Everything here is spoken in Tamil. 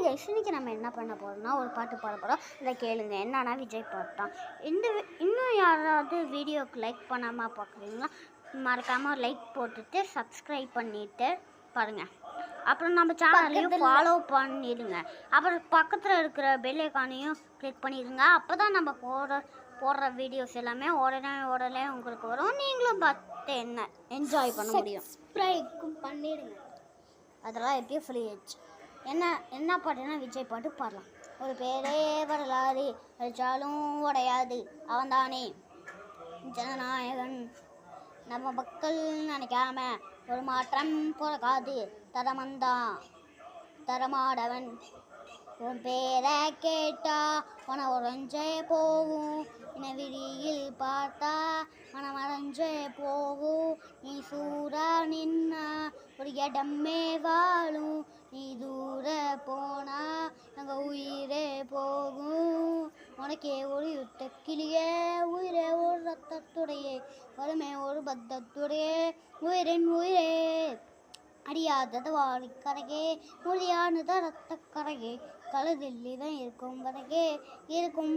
கைஸ், இன்னைக்கு நம்ம என்ன பண்ண போகிறோம்னா ஒரு பாட்டு பாட போகிறோம். இதை கேளுங்க. என்னன்னா விஜய் பாட்டு தான். இன்னும் யாராவது வீடியோக்கு லைக் பண்ணாமல் பார்க்குறீங்களா? மறக்காமல் லைக் போட்டுட்டு சப்ஸ்கிரைப் பண்ணிவிட்டு பாருங்கள். அப்புறம் நம்ம சேனலையும் ஃபாலோ பண்ணிடுங்க. அப்புறம் பக்கத்தில் இருக்கிற பெல் ஐகானையும் கிளிக் பண்ணிடுங்க. அப்போ தான் நம்ம போடுற வீடியோஸ் எல்லாமே உடனே உங்களுக்கு வரும். நீங்களும் பார்த்து என்ஜாய் பண்ண முடியும். சப்ஸ்கிரைப் பண்ணிடுங்க. அதெல்லாம் எப்படியும் ஃப்ரீ ஆச்சு. என்ன பாட்டுன்னா விஜய் பாட்டு பாடலாம். ஒரு பேரே வரலாறு அடித்தாலும் உடையாது, அவன்தானே ஜனநாயகன். நம்ம மக்கள் நினைக்காம ஒரு மாற்றம் பிறக்காது, தரமாடவன். உன் பேரை கேட்டா மன உறைஞ்சே போகும், விழியில் பார்த்தா மனம் அரைஞ்சே போகும். நீ சூறா நின்னா ஒரு இடமே வாழும், நீ தூர போனா எங்கள் உயிரே போகும். உனக்கே ஒரு யுத்த கிளியே, உயிரே ஒரு ரத்தத்துடையே, வறுமை ஒரு பத்தத்துடையே, உயிரின் உயிரே அடியாதது வாடிக்கரையே, மொழியானது ரத்த கரையே, கழுதில் இவன் இருக்கும் வரையே இருக்கும்